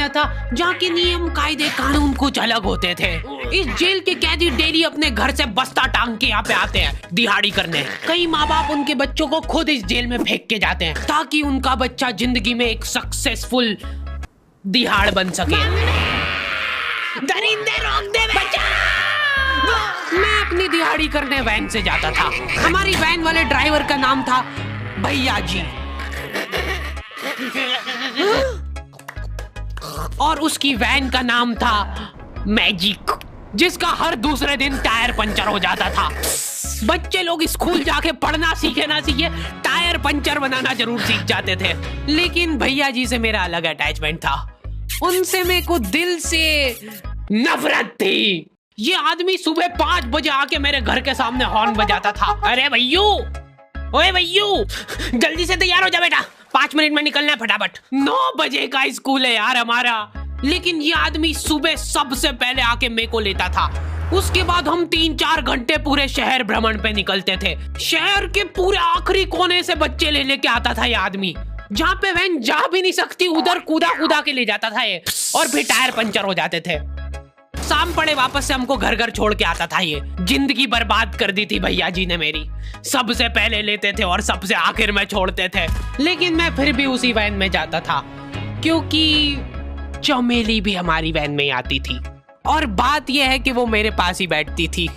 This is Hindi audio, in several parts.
खाना था जहाँ के नियम कायदे कानून कुछ अलग होते थे। इस जेल के कैदी डेली अपने घर से बस्ता टांग के यहाँ पे आते हैं दिहाड़ी करने। कई माँ बाप उनके बच्चों को खुद इस जेल में फेंक के जाते हैं ताकि उनका बच्चा जिंदगी में एक सक्सेसफुल दिहाड़ बन सके। दरिंदे रोक दे बच्चा। मैं अपनी दिहाड़ी करने वैन से जाता था। हमारी वैन वाले ड्राइवर का नाम था भैया जी और उसकी वैन का नाम था मैजिक, जिसका हर दूसरे दिन टायर पंचर हो जाता था। बच्चे लोग स्कूल जाके पढ़ना सीखे ना सीखे टायर पंचर बनाना जरूर सीख जाते थे। लेकिन भैया जी से मेरा अलग अटैचमेंट था। उनसे मेरे को दिल से नफरत थी। ये आदमी सुबह 5 बजे आके मेरे घर के सामने हॉर्न बजाता था। अरे भैयू, ओए भैयू, जल्दी से तैयार हो जा बेटा, 5 मिनट में निकलना है फटाफट। 9 बजे का स्कूल है यार हमारा। लेकिन ये आदमी सुबह सबसे पहले आके मेरे को लेता था। उसके बाद हम 3-4 घंटे पूरे शहर भ्रमण पे निकलते थे। शहर के पूरे आखिरी कोने से बच्चे ले लेके आता था ये आदमी। जहाँ पे वैन जा भी नहीं सकती उधर कूदा कूदा के ले जाता था ये, और फिर टायर पंचर हो जाते थे। शाम पड़े वापस से हमको घर घर छोड़ के आता था ये। जिंदगी बर्बाद कर दी थी भैया जी ने मेरी। सबसे पहले लेते थे और सबसे आखिर में छोड़ते थे। लेकिन मैं फिर भी उसी वैन में जाता था क्योंकि चमेली भी हमारी वैन में आती थी। और बात यह है कि वो मेरे पास ही बैठती थी,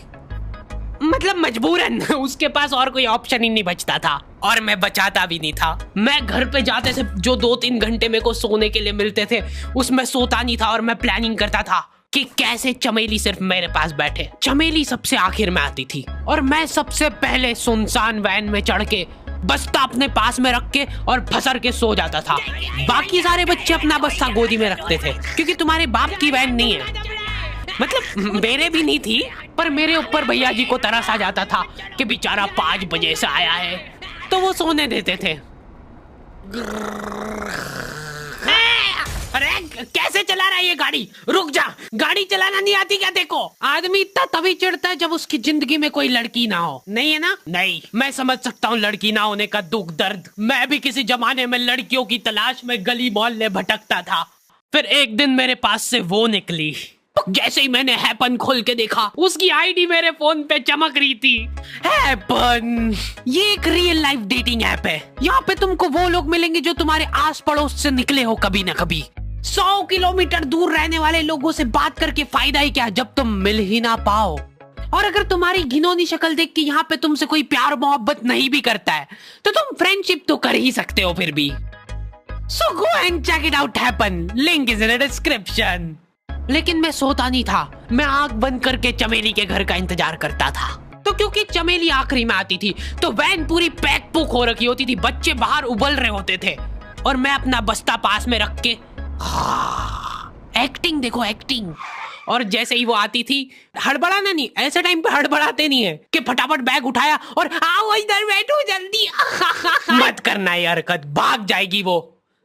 मतलब मजबूरन। उसके पास और कोई ऑप्शन ही नहीं बचता था और मैं बचाता भी नहीं था। मैं घर पे जाते से जो 2-3 घंटे मेरे को सोने के लिए मिलते थे उसमें सोता नहीं था और मैं प्लानिंग करता था कि कैसे चमेली सिर्फ मेरे पास बैठे। चमेली सबसे आखिर में आती थी और मैं सबसे पहले सुनसान वैन में चढ़ के बस्ता अपने पास में रख के और फसर के सो जाता था। बाकी सारे बच्चे अपना बस्ता गोदी में रखते थे क्योंकि तुम्हारे बाप की वैन नहीं है, मतलब मेरे भी नहीं थी। पर मेरे ऊपर भैया जी को तरस आ जाता था कि बेचारा 5 बजे से आया है, तो वो सोने देते थे। अरे कैसे चला रहा है ये गाड़ी? रुक जा, गाड़ी चलाना नहीं आती क्या? देखो, आदमी इतना तभी चिढ़ता है जब उसकी जिंदगी में कोई लड़की ना हो। नहीं है ना? नहीं, मैं समझ सकता हूँ लड़की ना होने का दुख दर्द। मैं भी किसी जमाने में लड़कियों की तलाश में गली मोहल्ले भटकता था। फिर एक दिन मेरे पास से वो निकली। जैसे ही मैंने हैपन खोल के देखा उसकी आईडी मेरे फोन पे चमक रही थी। हैपन ये एक रियल लाइफ डेटिंग ऐप है। यहाँ पे तुमको वो लोग मिलेंगे जो तुम्हारे आस पड़ोस से निकले हो कभी ना कभी। 100 किलोमीटर दूर रहने वाले लोगों से बात करके फायदा ही क्या जब तुम मिल ही ना पाओ। और अगर तुम्हारी घिनौनी शक्ल देख के यहाँ पे तुमसे कोई प्यार मोहब्बत नहीं भी करता है तो तुम फ्रेंडशिप तो कर ही सकते हो फिर भी। So go and check it out happen. Link is in the description. लेकिन मैं सोता नहीं था। मैं आंख बंद करके चमेली के घर का इंतजार करता था। तो क्योंकि चमेली आखिरी में आती थी तो वैन पूरी पैक पुक हो रखी होती थी। बच्चे बाहर उबल रहे होते थे और मैं अपना बस्ता पास में रख के एक्टिंग देखो एक्टिंग। और जैसे ही वो आती थी, हड़बड़ाना नहीं, ऐसे टाइम पे हड़बड़ाते नहीं है कि फटाफट बैग उठाया और आओ इधर बैठो जल्दी। मत करना ये हरकत, भाग जाएगी वो।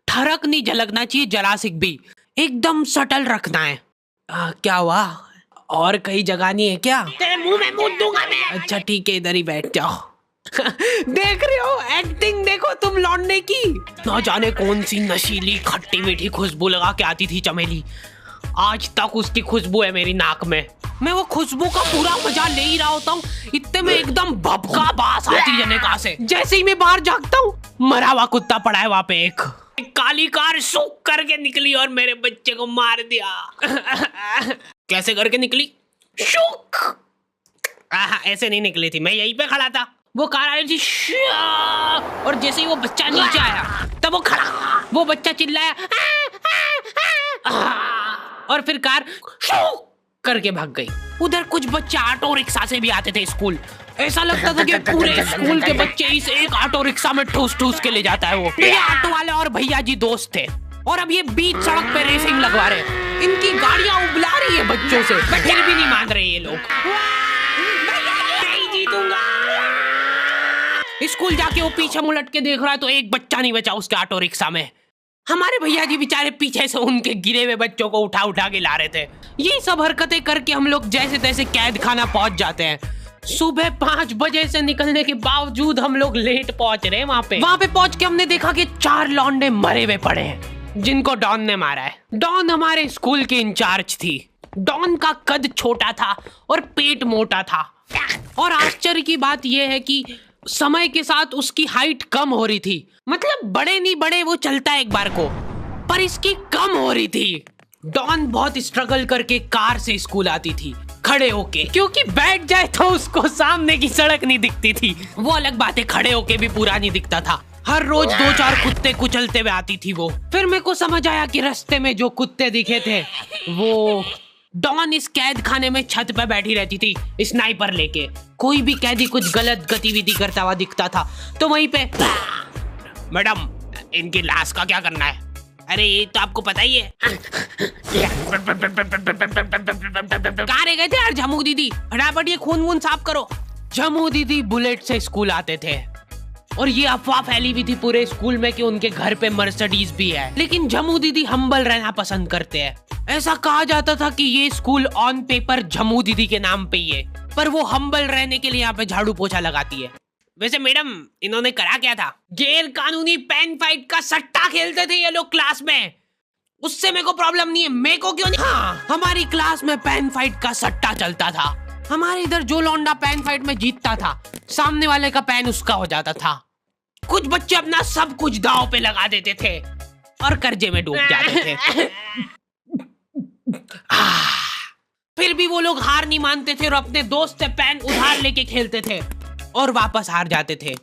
ठरक नहीं झलकना चाहिए जरा सिक भी, एकदम सटल रखना है। क्या हुआ? और कहीं जगह नहीं है क्या? तेरे मुंह में मूत दूंगा मैं। अच्छा ठीक है, इधर ही बैठ जाओ। देख रहे हो एक्टिंग देखो तुम लौंडे की। ना जाने कौन सी नशीली खट्टी मीठी खुशबू लगा के आती थी चमेली। आज तक उसकी खुशबू है मेरी नाक में। मैं वो खुशबू का पूरा मजा ले ही रहा होता हूँ, इतने में एकदम भभका बास आती है निकाह से। जैसे ही मैं बाहर झांकता हूँ, मरा हुआ कुत्ता पड़ा है वहाँ पे। एक काली कार सूख करके निकली और मेरे बच्चे को मार दिया। कैसे करके निकली? शूक। ऐसे नहीं निकली थी, मैं यहीं पे खड़ा था, वो कार आई थी और जैसे ही वो बच्चा नीचे आया तब वो खड़ा, वो बच्चा चिल्लाया और फिर कार शूक करके भाग गई। उधर कुछ बच्चे ऑटो रिक्शा से भी आते थे स्कूल। ऐसा लगता था कि पूरे स्कूल के बच्चे इस एक ऑटो रिक्शा में ठूस ठूस के ले जाता है वो। ये ऑटो वाले और भैया जी दोस्त थे और अब ये बीच सड़क पे रेसिंग लगवा रहे हैं। इनकी गाड़ियां उबला रही है बच्चों से, फिर भी नहीं मान रहे ये लोग। नहीं जीतूंगा। स्कूल जाके वो पीछे मुलट के देख रहा है तो एक बच्चा नहीं बचा उसके ऑटो रिक्शा में। हमारे भैया जी बेचारे पीछे से उनके गिरे हुए बच्चों को उठा उठा के ला रहे थे। ये सब हरकतें करके हम लोग जैसे तैसे कैद खाना पहुंच जाते हैं। सुबह 5 बजे से निकलने के बावजूद हम लोग लेट पहुंच रहे हैं। वहाँ पे पहुंच के हमने देखा कि 4 लौंडे मरे हुए पड़े हैं। जिनको डॉन ने मारा है। डॉन हमारे स्कूल की इंचार्ज थी। डॉन का कद छोटा था और पेट मोटा था, और आश्चर्य की बात यह है कि समय के साथ उसकी हाइट कम हो रही थी। मतलब बड़े नहीं बड़े वो चलता एक बार को, पर इसकी कम हो रही थी। डॉन बहुत स्ट्रगल करके कार से स्कूल आती थी खड़े होके, क्योंकि बैठ जाए तो उसको सामने की सड़क नहीं दिखती थी। वो अलग बात है, खड़े होके भी पूरा नहीं दिखता था। हर रोज 2-4 कुत्ते कुचलते हुए आती थी वो। फिर मेरे को समझ आया कि रास्ते में जो कुत्ते दिखे थे वो डॉन इस कैद खाने में छत पे बैठी रहती थी स्नाइपर लेके। कोई भी कैदी कुछ गलत गतिविधि करता हुआ दिखता था तो वहीं पे, मैडम इनकी लाश का क्या करना है? अरे ये तो आपको पता ही है। कहाँ रह गए थे यार झमू दीदी, फटाफट ये खून वून साफ करो। झमू दीदी बुलेट से स्कूल आते थे और ये अफवाह फैली हुई थी पूरे स्कूल में कि उनके घर पे मर्सिडीज भी है, लेकिन झमू दीदी हम्बल रहना पसंद करते हैं। ऐसा कहा जाता था कि ये स्कूल ऑन पेपर झमू दीदी के नाम पे ही है, पर वो हम्बल रहने के लिए यहाँ पे झाड़ू पोछा लगाती है। वैसे मैडम इन्होंने करा क्या था? गैर कानूनी पेन फाइट का सट्टा खेलते थे ये लोग क्लास में। उससे मेरे को प्रॉब्लम नहीं है, मेरे को क्यों नहीं? हाँ, हमारी क्लास में पेन फाइट का सट्टा चलता था। हमारे इधर जो लौंडा पेन फाइट में जीतता था, सामने वाले का पेन उसका हो जाता था। कुछ बच्चे अपना सब कुछ दांव पे लगा देते थे और कर्जे में डूब जाते थे। फिर भी वो लोग हार नहीं मानते थे और अपने दोस्त से पेन उधार लेके खेलते थे और वापस हार जाते थे।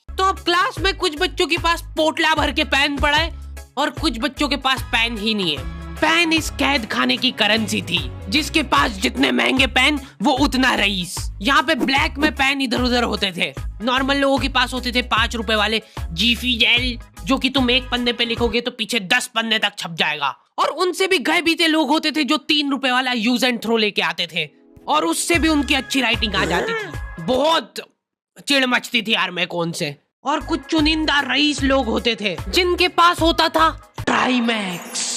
तो अब क्लास में कुछ बच्चों के पास पोटला भर के पेन पड़ा है और कुछ बच्चों के पास पेन ही नहीं है। पेन इस कैद खाने की करेंसी थी, जिसके पास जितने महंगे पेन वो उतना रईस। यहाँ पे ब्लैक में पेन इधर उधर होते थे। नॉर्मल लोगों के पास होते थे 5 रुपए वाले जीफी जेल, जो कि तुम एक पन्ने पे लिखोगे तो पीछे 10 पन्ने तक छप जाएगा। और उनसे भी गए बीते लोग होते थे जो 3 रुपए वाला यूज एंड थ्रो लेके आते थे और उससे भी उनकी अच्छी राइटिंग आ जाती थी। बहुत चिढ़ मचती थी यार मैं कौन से। और कुछ चुनिंदा रईस लोग होते थे जिनके पास होता था ट्राईमैक्स।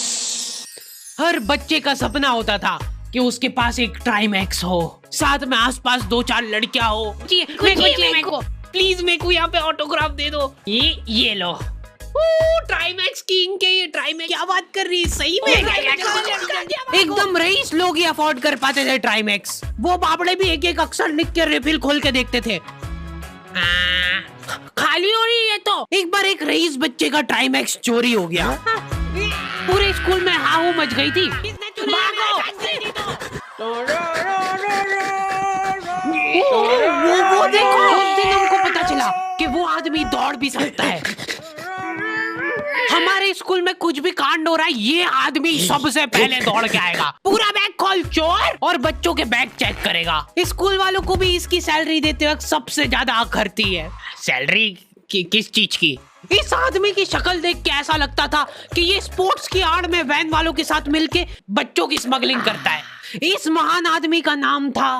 हर बच्चे का सपना होता था कि उसके पास एक ट्राईमैक्स हो, साथ में आसपास 2-4 लड़कियां हो। मेरे को प्लीज मेरे को यहाँ पे ऑटोग्राफ दे दो। ये लो ट्राईमैक्स किंग के, ये ट्राईमैक्स क्या बात कर रही है सही में? एकदम रईस लोग ही अफोर्ड कर पाते थे ट्राईमैक्स। वो बाबड़े भी एक एक अक्षर लिख के रिफिल खोल के देखते थे। खाली हो रही है तो एक बार एक रईस बच्चे का ट्राईमैक्स चोरी हो गया। पूरे स्कूल में हाहू मच गई थी। वो देखो, उस दिन हमको पता चला कि वो आदमी दौड़ भी सकता है। हमारे स्कूल में कुछ भी कांड हो रहा है, ये आदमी सबसे पहले दौड़ के आएगा, पूरा बैग खोल चोर, और बच्चों के बैग चेक करेगा। स्कूल वालों को भी इसकी सैलरी देते वक्त सबसे ज्यादा आग खरती है। सैलरी किस चीज की? इस आदमी की शक्ल देख के ऐसा लगता था कि ये स्पोर्ट्स की आड़ में वैन वालों के साथ मिलके बच्चों की स्मगलिंग करता है। इस महान आदमी का नाम था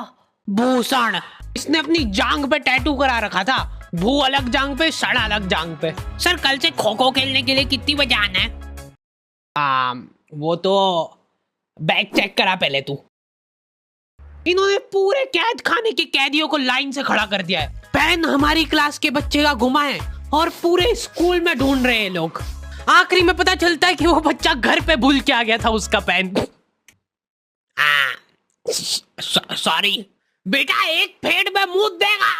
भूषण। इसने अपनी जांग पे टैटू करा रखा था, भू अलग जांग पे, सड़ अलग जांग पे। सर कल से खो खो खेलने के लिए कितनी बजे आना है? वो तो बैग चेक करा पहले तू। इन्होंने पूरे कैद खाने के कैदियों को लाइन से खड़ा कर दिया है। पेन हमारी क्लास के बच्चे का गुमा है और पूरे स्कूल में ढूंढ रहे हैं लोग। आखिरी में पता चलता है कि वो बच्चा घर पे भूल के आ गया था उसका पेन। सॉरी बेटा, एक फेट में मुंह देगा।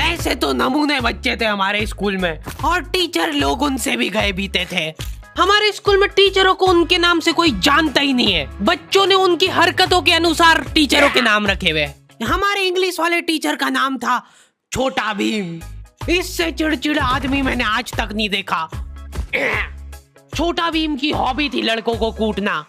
ऐसे तो नमूने बच्चे थे हमारे स्कूल में, और टीचर लोग उनसे भी गए बीते थे। हमारे स्कूल में टीचरों को उनके नाम से कोई जानता ही नहीं है। बच्चों ने उनकी हरकतों के अनुसार टीचरों के नाम रखे हुए। हमारे इंग्लिश वाले टीचर का नाम था छोटा भीम। इससे चिड़चिड़ा आदमी मैंने आज तक नहीं देखा। छोटा भीम की हॉबी थी लड़कों को कूटना।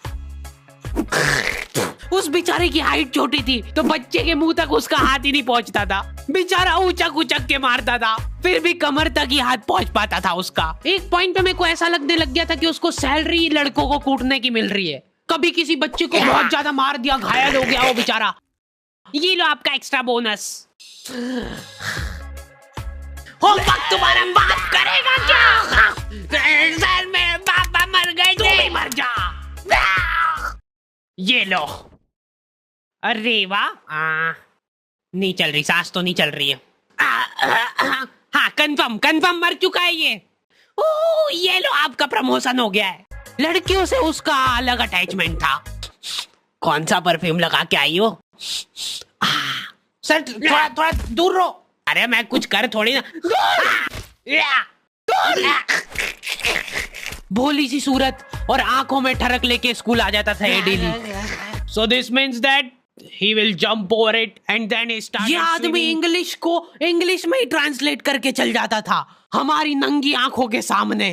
उस बेचारे की हाइट छोटी थी तो बच्चे के मुंह तक उसका हाथ ही नहीं पहुंचता था। बेचारा ऊंचक उचक के मारता था, फिर भी कमर तक ही हाथ पहुंच पाता था उसका। एक पॉइंट पे मेरे को ऐसा लगने लग गया था कि उसको सैलरी लड़कों को कूटने की मिल रही है। कभी किसी बच्चे को बहुत ज्यादा मार दिया, घायल हो गया वो बेचारा, ये लो आपका एक्स्ट्रा बोनस। होमवर्क तुम्हारा बाप करेगा क्या? सर मेरे पापा मर गए थे। तू भी मर जा। ये लो। अरे वाह, नहीं चल रही, सांस तो नहीं चल रही है। हाँ कंफर्म मर चुका है ये। ओह ये लो आपका प्रमोशन हो गया है। लड़कियों से उसका अलग अटैचमेंट था। कौन सा परफ्यूम लगा के आई हो? सर थोड़ा दूर रहो। अरे मैं कुछ कर थोड़ी ना। भोली सी सूरत और आंखों में ठरक लेके स्कूल आ जाता था ये daily. So this means that he will jump over it and then he started. ये आदमी इंग्लिश को इंग्लिश में ही ट्रांसलेट करके चल जाता था हमारी नंगी आंखों के सामने।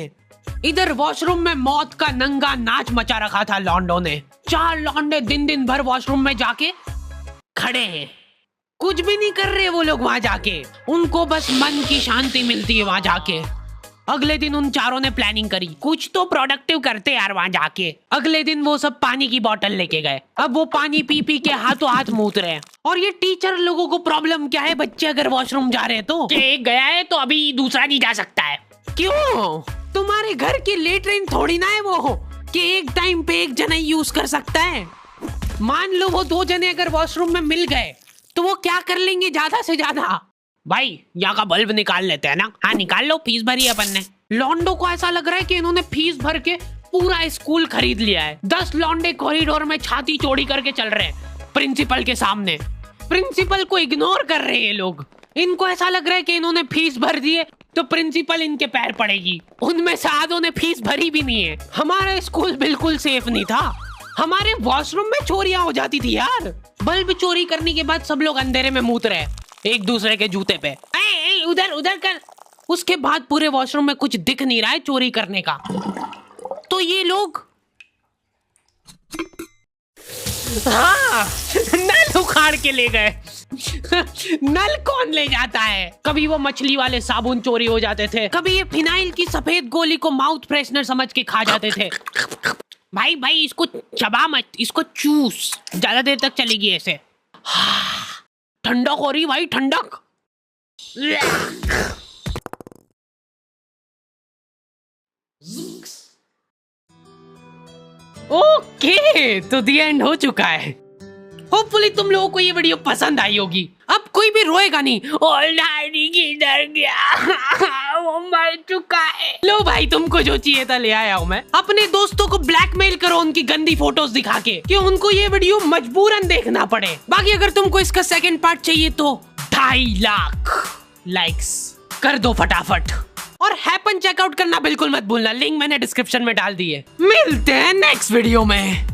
इधर वॉशरूम में मौत का नंगा नाच मचा रखा था लॉन्डो ने। 4 लॉन्डे दिन भर वॉशरूम में जाके खड़े हैं, कुछ भी नहीं कर रहे वो लोग वहां जाके। उनको बस मन की शांति मिलती है वहां जाके। अगले दिन उन चारों ने प्लानिंग करी, कुछ तो प्रोडक्टिव करते यार वहां जाके। अगले दिन वो सब पानी की बोतल लेके गए। अब वो पानी पी पी के हाथों हाथ मूत रहे हैं। और ये टीचर लोगों को प्रॉब्लम क्या है, बच्चे अगर वॉशरूम जा रहे हैं तो एक गया है तो अभी दूसरा नहीं जा सकता है। क्यों? तुम्हारे घर की लेटरिन थोड़ी ना है वो कि एक टाइम पे एक जना यूज कर सकता है। मान लो वो 2 जने अगर वॉशरूम में मिल गए तो वो क्या कर लेंगे ज्यादा से ज्यादा? भाई यहाँ का बल्ब निकाल लेते हैं ना। हाँ निकाल लो, फीस भरी है अपन ने। लॉन्डो को ऐसा लग रहा है कि इन्होंने फीस भर के पूरा स्कूल खरीद लिया है। 10 लॉन्डे कॉरिडोर में छाती चौड़ी करके चल रहे हैं प्रिंसिपल के सामने। प्रिंसिपल को इग्नोर कर रहे हैं ये लोग। इनको ऐसा लग रहा है कि इन्होंने फीस भर दी है तो प्रिंसिपल इनके पैर पड़ेगी। उनमें से आधों ने फीस भरी भी नहीं है। हमारा स्कूल बिल्कुल सेफ नहीं था। हमारे वॉशरूम में चोरियां हो जाती थी यार। बल्ब चोरी करने के बाद सब लोग अंधेरे में मूत रहे एक दूसरे के जूते पे। उधर कर। उसके बाद पूरे वॉशरूम में कुछ दिख नहीं रहा है चोरी करने का। तो ये लोग हाँ नल उखाड़ के ले गए। नल कौन ले जाता है? कभी वो मछली वाले साबुन चोरी हो जाते थे, कभी ये फिनाइल की सफेद गोली को माउथ फ्रेशनर समझ के खा जाते थे। भाई इसको चबा मत, इसको चूस, ज्यादा देर तक चलेगी ऐसे। ठंडक हो रही भाई, ठंडक। ओके तो दी एंड हो चुका है। होपफुली तुम लोगों को ये वीडियो पसंद आई होगी। अब कोई भी रोएगा नहीं। किधर गया? वो मर चुका है। लो भाई तुमको जो चाहिए था ले आया हूँ मैं। अपने दोस्तों को ब्लैकमेल करो उनकी गंदी फोटोज दिखा के कि उनको ये वीडियो मजबूरन देखना पड़े। बाकी अगर तुमको इसका सेकंड पार्ट चाहिए तो 2.5 लाख लाइक्स कर दो फटाफट। और हैपन चेकआउट करना बिल्कुल मत भूलना, लिंक मैंने डिस्क्रिप्शन में डाल दी है। मिलते हैं नेक्स्ट वीडियो में।